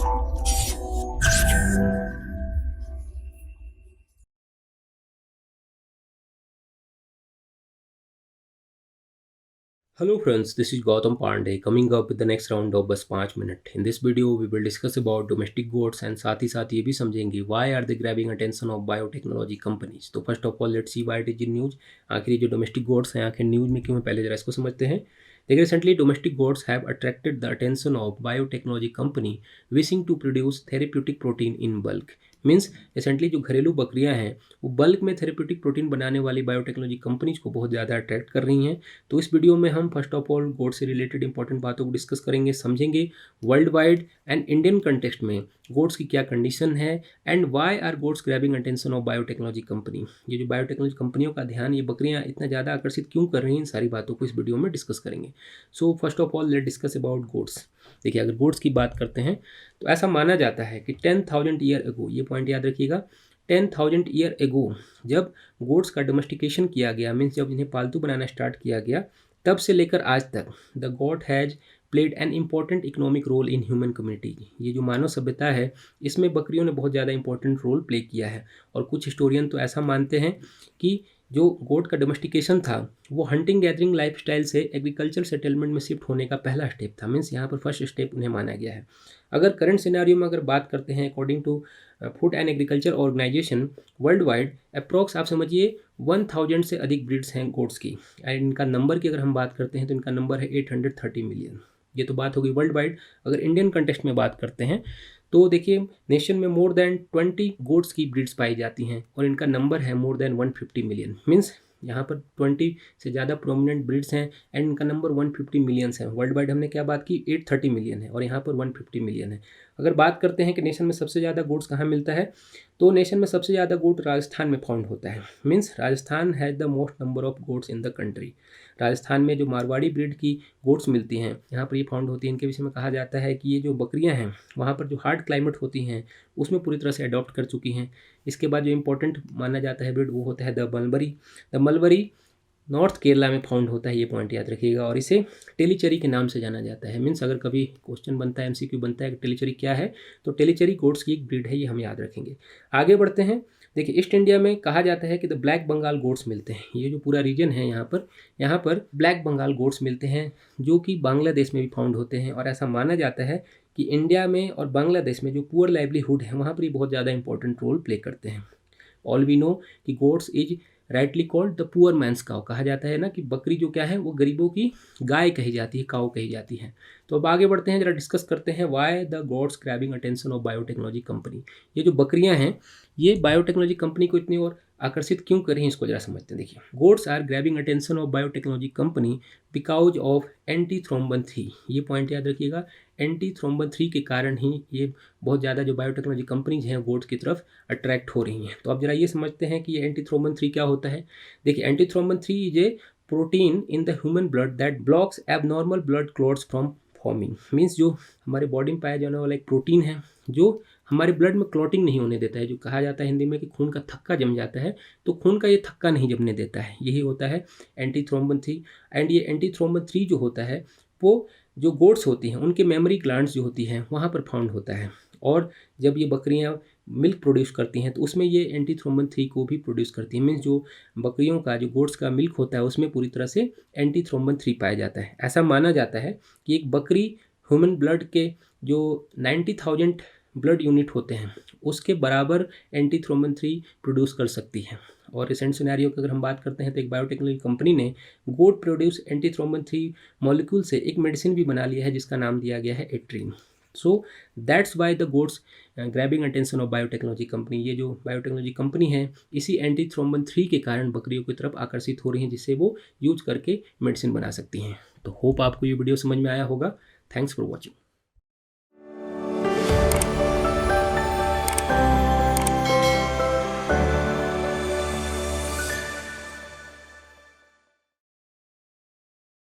Hello friends, this is Gautam Pandey coming up with the next round of बस 5 minute. In this video we will discuss about domestic goats and साथ ही साथ ये भी समझेंगे why are they grabbing attention of biotechnology companies. तो first of all let's see why it is in news. आखिर ये जो डोमेस्टिक गोट्स हैं आखिर न्यूज में क्यों है, पहले जरा इसको समझते हैं. देखिए recently domestic goats have attracted the attention of biotechnology company wishing to produce therapeutic protein in bulk. Means recently जो घरेलू बकरियां हैं वो बल्क में थेरेप्यूटिक प्रोटीन बनाने वाली बायोटेक्नोलॉजी कंपनीज को बहुत ज़्यादा अट्रैक्ट कर रही हैं. तो इस वीडियो में हम फर्स्ट ऑफ ऑल गोट से रिलेटेड इंपॉर्टेंट बातों को डिस्कस करेंगे, समझेंगे world wide and Indian context में गोट्स की क्या कंडीशन है and why are goats grabbing attention of biotechnology company. ये जो बायोटेक्नोलॉजी कंपनियों का ध्यान ये बकरियां इतना ज़्यादा आकर्षित क्यों कर रही हैं, इन सारी बातों को इस वीडियो में डिस्कस करेंगे. So first of all let discuss about goats. देखिए अगर गोट्स की बात करते हैं तो ऐसा माना जाता है कि 10,000 ईयर एगो, ये पॉइंट याद रखिएगा, 10,000 ईयर एगो जब गोट्स का डोमेस्टिकेशन किया गया, मीन्स जब इन्हें पालतू बनाना स्टार्ट किया गया, तब से लेकर आज तक the goat has played an important economic role in human community. ये जो मानव सभ्यता है इसमें बकरियों ने बहुत ज़्यादा इंपॉर्टेंट रोल प्ले किया है. और कुछ हिस्टोरियन तो ऐसा मानते हैं कि जो गोट का डोमेस्टिकेशन था वो हंटिंग गैदरिंग लाइफस्टाइल से एग्रीकल्चर सेटलमेंट में शिफ्ट होने का पहला स्टेप था. मीन्स यहाँ पर फर्स्ट स्टेप उन्हें माना गया है. अगर करंट सिनेरियो में अगर बात करते हैं according to food and agriculture organization world wide approx आप समझिए 1000 से अधिक ब्रीड्स हैं गोट्स की. एंड इनका नंबर की अगर हम बात करते हैं तो इनका नंबर है 830 मिलियन. ये तो बात होगी वर्ल्ड वाइड. अगर इंडियन कंटेक्स्ट में बात करते हैं तो देखिए नेशन में मोर देन 20 गोट्स की ब्रीड्स पाई जाती हैं और इनका नंबर है मोर देन 150 मिलियन. मीन्स यहाँ पर 20 से ज़्यादा प्रोमिनेंट ब्रीड्स हैं एंड इनका नंबर 150 मिलियंस है. वर्ल्ड वाइड हमने क्या बात की, 830 मिलियन है और यहाँ पर 150 मिलियन है. अगर बात करते हैं कि नेशन में सबसे ज़्यादा गोट्स कहाँ मिलता है, तो नेशन में सबसे ज़्यादा गोट राजस्थान में फाउंड होता है. Means Rajasthan has the most number of goats in the country. Rajasthan में जो मारवाड़ी ब्रीड की गोट्स मिलती हैं यहाँ पर ये फाउंड होती हैं. इनके विषय में कहा जाता है कि ये जो बकरियाँ हैं वहाँ पर जो हार्ड क्लाइमेट होती हैं उसमें पूरी तरह से अडॉप्ट कर चुकी हैं. इसके बाद जो इंपॉर्टेंट माना जाता है ब्रीड वो होता है the mulberry. The mulberry north Kerala में फाउंड होता है, ये पॉइंट याद रखिएगा. और इसे टेलीचेरी के नाम से जाना जाता है. मीन्स अगर कभी क्वेश्चन बनता है, एमसीक्यू बनता है कि टेलीचेरी क्या है, तो टेलीचेरी गोट्स की एक ब्रीड है, ये हम याद रखेंगे. आगे बढ़ते हैं. देखिए ईस्ट इंडिया में कहा जाता है कि द ब्लैक बंगाल गोट्स मिलते हैं. ये जो पूरा रीजन है यहाँ पर ब्लैक बंगाल गोट्स मिलते हैं जो कि बांग्लादेश में भी फाउंड होते हैं. और ऐसा माना जाता है कि इंडिया में और बांग्लादेश में जो पुअर लाइवलीहुड है वहाँ पर ये बहुत ज़्यादा इंपॉर्टेंट रोल प्ले करते हैं. ऑल वी नो कि goats is rightly called the poor men's cow. कहा जाता है ना कि बकरी जो क्या है वो गरीबों की गाय कही जाती है, काउ कही जाती है. तो अब आगे बढ़ते हैं, जरा डिस्कस करते हैं why the goats grabbing attention of biotechnology company. ये जो बकरियां हैं ये बायोटेक्नोलॉजी कंपनी को इतनी और आकर्षित क्यों कर रही हैं, इसको जरा समझते हैं. देखिए goats are grabbing attention of biotechnology company because of anti thrombin 3. ये पॉइंट याद रखिएगा, एंटी थ्रोम्बन 3 के कारण ही ये बहुत ज़्यादा जो बायोटेक्नोलॉजी कंपनीज हैं गोट्स की तरफ अट्रैक्ट हो रही हैं. तो अब जरा ये समझते हैं कि ये एंटी थ्रोम्बन 3 क्या होता है. देखिए anti thrombin 3 is a protein in the human blood that blocks abnormal blood clots from forming. Means जो हमारे बॉडी में पाया जाने वाला एक प्रोटीन है जो हमारे ब्लड में क्लॉटिंग नहीं होने देता है. जो कहा जाता है हिंदी में कि खून का थक्का जम जाता है, तो खून का ये थक्का नहीं जमने देता है, यही होता है एंटी थ्रोम्बन 3. एंड ये एंटी थ्रोम्बन 3 जो होता है वो जो गोट्स होती हैं उनके मेमोरी ग्लैंड्स जो होती हैं वहाँ पर फाउंड होता है. और जब ये बकरियाँ मिल्क प्रोड्यूस करती हैं तो उसमें ये एंटी थ्रोम्बन 3 को भी प्रोड्यूस करती हैं. मीन्स जो बकरियों का जो गोट्स का मिल्क होता है उसमें पूरी तरह से एंटी थ्रोम्बन 3 पाया जाता है. ऐसा माना जाता है कि एक बकरी ह्यूमन ब्लड के जो 90,000 ब्लड यूनिट होते हैं उसके बराबर एंटी थ्रोम्बन 3 प्रोड्यूस कर सकती है. और रिसेंट सिनेरियो की अगर हम बात करते हैं तो एक बायोटेक्नोलॉजी कंपनी ने गोट प्रोड्यूस एंटी थ्रोम्बन 3 मॉलिक्यूल से एक मेडिसिन भी बना लिया है जिसका नाम दिया गया है ATryn. So that's why the goats grabbing attention of biotechnology company. ये जो बायोटेक्नोलॉजी कंपनी है इसी एंटी थ्रोम्बन 3 के कारण बकरियों की तरफ आकर्षित हो रही हैं जिससे वो यूज करके मेडिसिन बना सकती हैं. तो होप आपको ये वीडियो समझ में आया होगा. Thanks for watching.